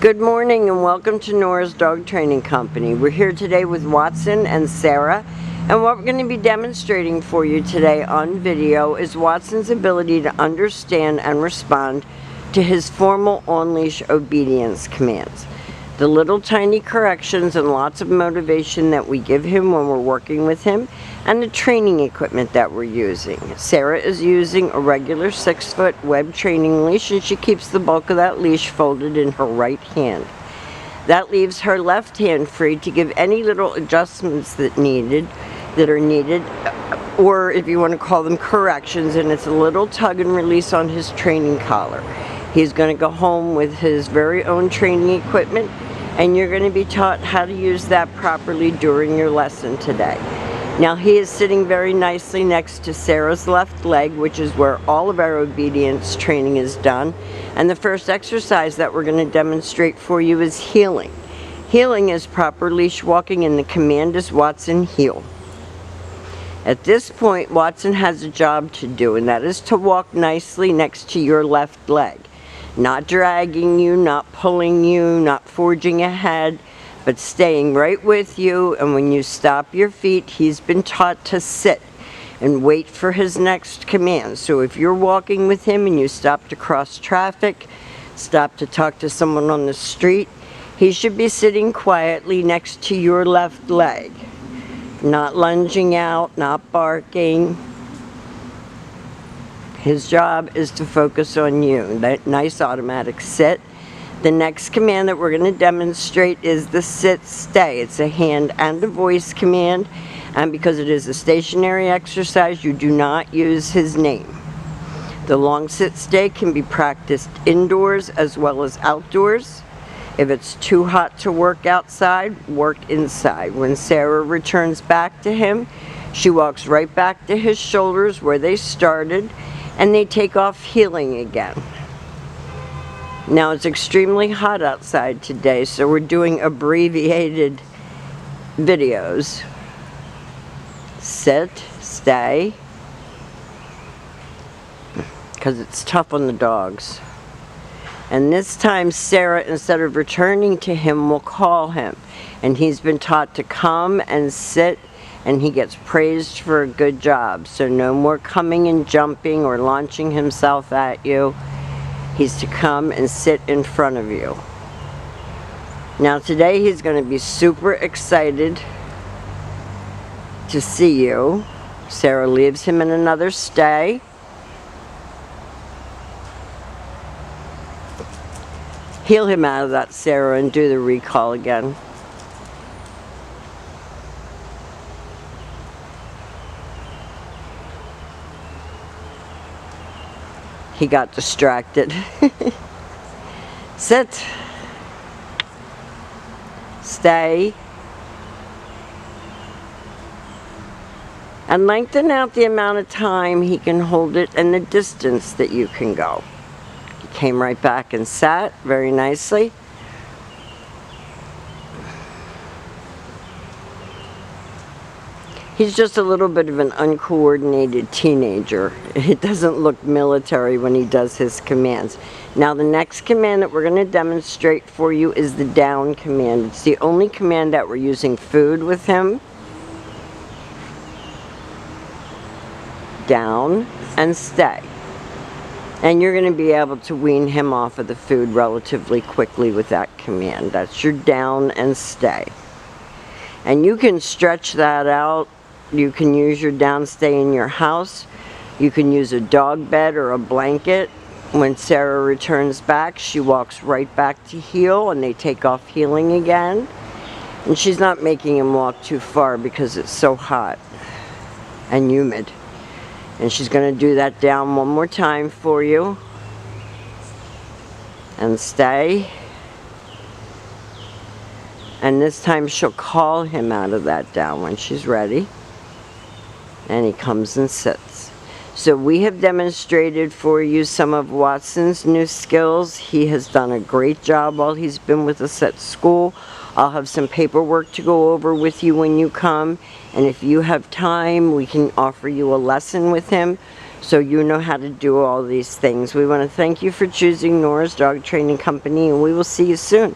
Good morning and welcome to Nora's Dog Training Company. We're here today with Watson and Sarah, and what we're going to be demonstrating for you today on video is Watson's ability to understand and respond to his formal on-leash obedience commands. The little tiny corrections and lots of motivation that we give him when we're working with him, and the training equipment that we're using. Sarah is using a regular 6-foot web training leash, and she keeps the bulk of that leash folded in her right hand. That leaves her left hand free to give any little adjustments that are needed, or if you want to call them corrections, and it's a little tug and release on his training collar. He's going to go home with his very own training equipment, and you're going to be taught how to use that properly during your lesson today. Now he is sitting very nicely next to Sarah's left leg, which is where all of our obedience training is done. And the first exercise that we're going to demonstrate for you is heeling. Heeling is proper leash walking, and the command is Watson, heel. At this point, Watson has a job to do, and that is to walk nicely next to your left leg. Not dragging you, not pulling you, not forging ahead, but staying right with you. And when you stop your feet, he's been taught to sit and wait for his next command. So if you're walking with him and you stop to cross traffic, stop to talk to someone on the street, he should be sitting quietly next to your left leg. Not lunging out, not barking. His job is to focus on you. That nice automatic sit. The next command that we're going to demonstrate is the sit-stay. It's a hand and a voice command, and because it is a stationary exercise, you do not use his name. The long sit-stay can be practiced indoors as well as outdoors. If it's too hot to work outside, work inside. When Sarah returns back to him, she walks right back to his shoulders where they started, and they take off heeling again. Now it's extremely hot outside today, so we're doing abbreviated videos. Sit, stay, because it's tough on the dogs. And this time Sarah, instead of returning to him, will call him. And he's been taught to come and sit, and he gets praised for a good job. So no more coming and jumping or launching himself at you. He's to come and sit in front of you. Now today he's going to be super excited to see you. Sarah leaves him in another stay. Heel him out of that, Sarah, and do the recall again. He got distracted. Sit. Stay. And lengthen out the amount of time he can hold it and the distance that you can go. He came right back and sat very nicely. He's just a little bit of an uncoordinated teenager. It doesn't look military when he does his commands. Now the next command that we're going to demonstrate for you is the down command. It's the only command that we're using food with him. Down and stay. And you're going to be able to wean him off of the food relatively quickly with that command. That's your down and stay. And you can stretch that out. You can use your downstay in your house. You can use a dog bed or a blanket. When Sarah returns back, she walks right back to heel, and they take off heeling again. And she's not making him walk too far because it's so hot and humid. And she's going to do that down one more time for you. And stay. And this time she'll call him out of that down when she's ready. And he comes and sits. So we have demonstrated for you some of Watson's new skills. He has done a great job while he's been with us at school. I'll have some paperwork to go over with you when you come. And if you have time, we can offer you a lesson with him. so you know how to do all these things. We want to thank you for choosing Nora's Dog Training Company, and we will see you soon.